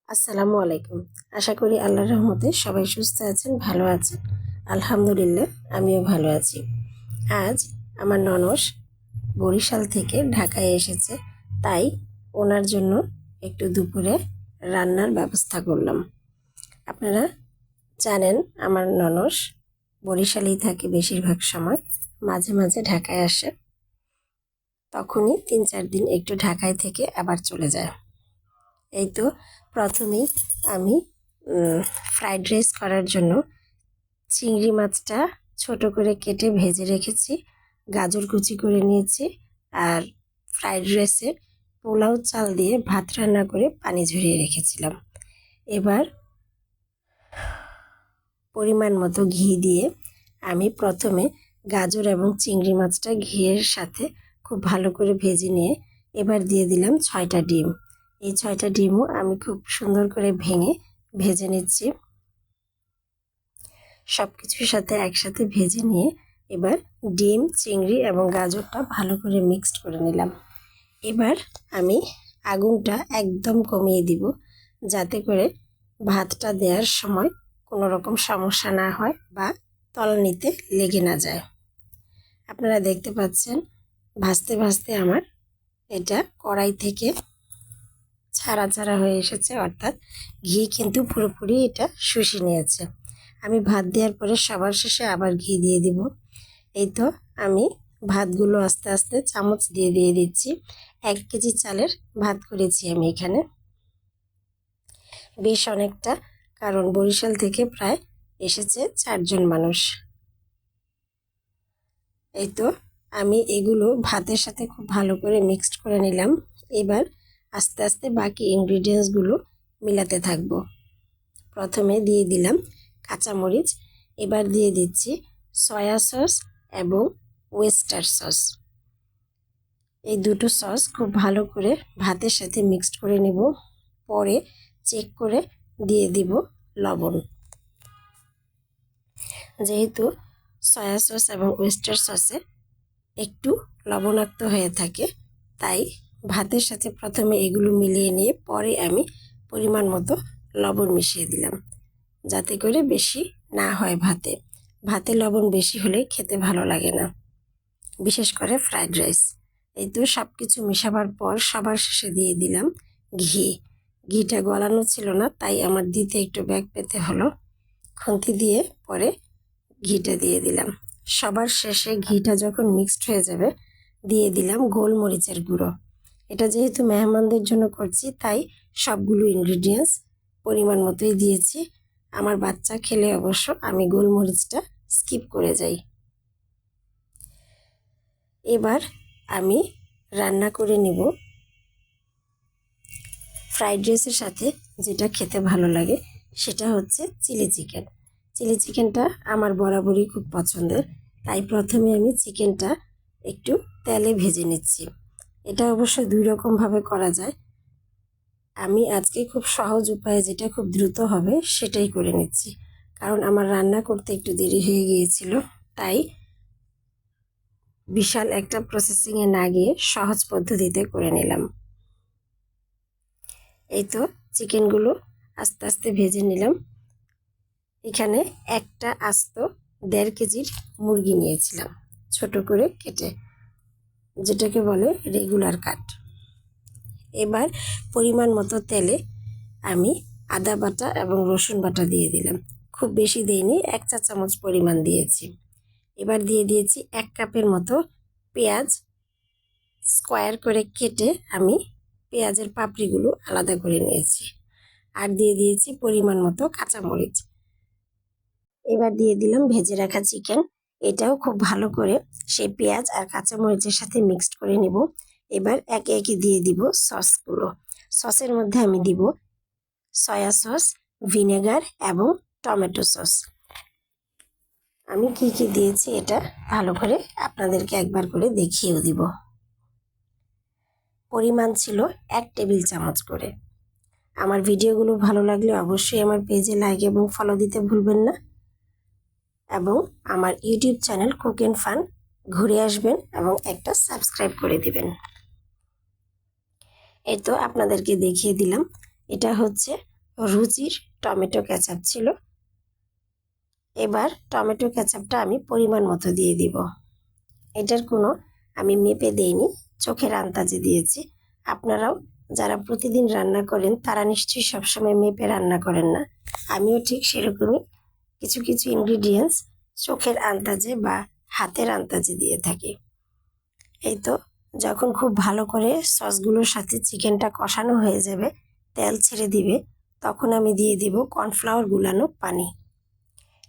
আসসালামু আলাইকুম। আশা করি আল্লাহর রহমতে সবাই সুস্থ আছেন, ভালো আছেন। আলহামদুলিল্লাহ, আমিও ভালো আছি। আজ আমার ননস বরিশাল থেকে ঢাকায় এসেছে, তাই ওনার জন্য একটু দুপুরে রান্নার ব্যবস্থা করলাম। আপনারা জানেন আমার ননস বরিশালেই থাকে বেশিরভাগ সময়, মাঝে মাঝে ঢাকায় আসে। তখনই 3-4 দিন একটু ঢাকায় থেকে আবার চলে যায়। এই তো প্রথমেই আমি ফ্রাইড রাইস করার জন্য চিংড়ি মাছটা ছোট করে কেটে ভেজে রেখেছি, গাজর কুচি করে নিয়েছি, আর ফ্রাইড রাইসের পোলাও চাল দিয়ে ভাত রান্না করে পানি ঝরিয়ে রেখেছিলাম। এবার পরিমাণ মতো ঘি দিয়ে আমি প্রথমে গাজর এবং চিংড়ি মাছটা ঘিয়ের সাথে খুব ভালো করে ভেজে নিয়ে এবার দিয়ে দিলাম 6টা ডিম। এই 6টা ডিমও আমি খুব সুন্দর করে ভেঙে ভেজে নিচ্ছি। সব কিছুর সাথে একসাথে ভেজে নিয়ে এবার ডিম, চিংড়ি এবং গাজরটা ভালো করে মিক্সড করে নিলাম। এবার আমি আগুনটা একদম কমিয়ে দিব, যাতে করে ভাতটা দেওয়ার সময় কোনো রকম সমস্যা না হয় বা তলানিতে লেগে না যায়। আপনারা দেখতে পাচ্ছেন ভাজতে ভাজতে আমার এটা কড়াই থেকে ছাড়া ছাড়া হয়ে এসেছে, অর্থাৎ ঘি কিন্তু পুরোপুরি এটা শুষে নিয়েছে। আমি ভাত দেওয়ার পরে সবার শেষে আবার ঘি দিয়ে দিব। এই তো আমি ভাতগুলো আস্তে আস্তে চামচ দিয়ে দিয়ে দিচ্ছি। 1 কেজি চালের ভাত করেছি আমি এখানে, বেশ অনেকটা, কারণ বরিশাল থেকে প্রায় এসেছে 4 জন মানুষ। এই তো আমি এগুলো ভাতের সাথে খুব ভালো করে মিক্সড করে নিলাম। এবার আস্তে আস্তে বাকি ইনগ্রিডিয়েন্টসগুলো মিলাতে থাকব। প্রথমে দিয়ে দিলাম কাঁচামরিচ, এবার দিয়ে দিচ্ছি সয়া সস এবং ওয়েস্টার সস। এই দুটো সস খুব ভালো করে ভাতের সাথে মিক্সড করে নেব। পরে চেক করে দিয়ে দিব লবণ। যেহেতু সয়া সস এবং ওয়েস্টার সসে একটু লবণাক্ত হয়ে থাকে, তাই ভাতের সাথে প্রথমে এগুলো মিলিয়ে নিয়ে পরে আমি পরিমাণ মতো লবণ মিশিয়ে দিলাম, যাতে করে বেশি না হয় ভাতে। ভাতে লবণ বেশি হলে খেতে ভালো লাগে না, বিশেষ করে ফ্রাইড রাইস। এই তো সব কিছু মেশাবার পর সবার শেষে দিয়ে দিলাম ঘি। ঘিটা গলানো ছিল না, তাই আমার দিতে একটু ব্যাগ পেতে হলো। খুন্তি দিয়ে পরে ঘিটা দিয়ে দিলাম। সবার শেষে ঘিটা যখন মিক্সড হয়ে যাবে দিয়ে দিলাম গোলমরিচের গুঁড়ো। এটা যেহেতু মেহমানদের জন্য করছি, তাই সবগুলো ইনগ্রিডিয়েন্টস পরিমাণ মতোই দিয়েছি। আমার বাচ্চা খেলে অবশ্য আমি গোলমরিচটা স্কিপ করে যাই। এবার আমি রান্না করে নিব ফ্রাইড রাইসের সাথে যেটা খেতে ভালো লাগে, সেটা হচ্ছে চিলি চিকেন। চিলি চিকেনটা আমার বরাবরই খুব পছন্দের, তাই প্রথমে আমি চিকেনটা একটু তেলে ভেজে নিচ্ছি। এটা অবশ্য 2 রকমভাবে করা যায়। আমি আজকে খুব সহজ উপায়ে, যেটা খুব দ্রুত হবে, সেটাই করে নিচ্ছি, কারণ আমার রান্না করতে একটু দেরি হয়ে গিয়েছিল। তাই বিশাল একটা প্রসেসিংয়ে না গিয়ে সহজ পদ্ধতিতে করে নিলাম। এই তো চিকেনগুলো আস্তে আস্তে ভেজে নিলাম। এখানে একটা আস্ত 1.5 কেজির মুরগি নিয়েছিলাম, ছোট করে কেটে, যেটাকে বলে রেগুলার কাট। এবার পরিমাণ মতো তেলে আমি আদা বাটা এবং রসুন বাটা দিয়ে দিলাম। খুব বেশি দিইনি, 1 চা চামচ পরিমাণ দিয়েছি। এবার দিয়ে দিয়েছি 1 কাপের মতো পেঁয়াজ, স্কোয়ার করে কেটে আমি পেঁয়াজের পাপড়িগুলো আলাদা করে নিয়েছি। আর দিয়ে দিয়েছি পরিমাণ মতো কাঁচামরিচ। এবার দিয়ে দিলাম ভেজে রাখা চিকেন। এটাও খুব ভালো করে সেই পেঁয়াজ আর কাঁচামরিচের সাথে মিক্সড করে নিব। এবার একে একে দিয়ে দিব সসগুলো। সসের মধ্যে আমি দিব সয়া সস, ভিনেগার এবং টমেটো সস। আমি কি কি দিয়েছি এটা ভালো করে আপনাদেরকে একবার করে দেখিয়েও দিব। পরিমাণ ছিল 1 টেবিল চামচ করে। আমার ভিডিওগুলো ভালো লাগলে অবশ্যই আমার পেজে লাইক এবং ফলো দিতে ভুলবেন না, এবং আমার YouTube channel Cook and Fun ঘুরে আসবেন এবং একটা সাবস্ক্রাইব করে দিবেন। এই তো আপনাদেরকে দেখিয়ে দিলাম। এটা হচ্ছে রুচির টমেটো কেচাপ ছিল। এবার টমেটো কেচাপটা আমি পরিমাণ মতো দিয়ে দিব। এটার কোনো আমি মেপে দেইনি, চোখের আন্দাজে দিয়েছি। আপনারাও যারা প্রতিদিন রান্না করেন তারা নিশ্চয়ই সবসময় মেপে রান্না করেন না। আমিও ঠিক সেরকমই কিছু কিছু ইনগ্রিডিয়েন্টস চোখের আন্দাজে বা হাতের আন্দাজে দিয়ে থাকি। এই তো যখন খুব ভালো করে সসগুলোর সাথে চিকেনটা কষানো হয়ে যাবে, তেল ছেড়ে দিবে, তখন আমি দিয়ে দিব কর্নফ্লাওয়ার গুলানো পানি।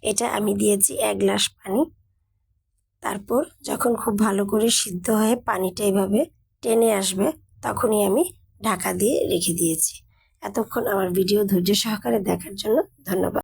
এটা আমি দিয়েছি 1 গ্লাস পানি। তারপর যখন খুব ভালো করে সিদ্ধ হয়ে পানিটা এভাবে টেনে আসবে, তখনই আমি ঢাকা দিয়ে রেখে দিয়েছি। এতক্ষণ আমার ভিডিও ধৈর্য সহকারে দেখার জন্য ধন্যবাদ।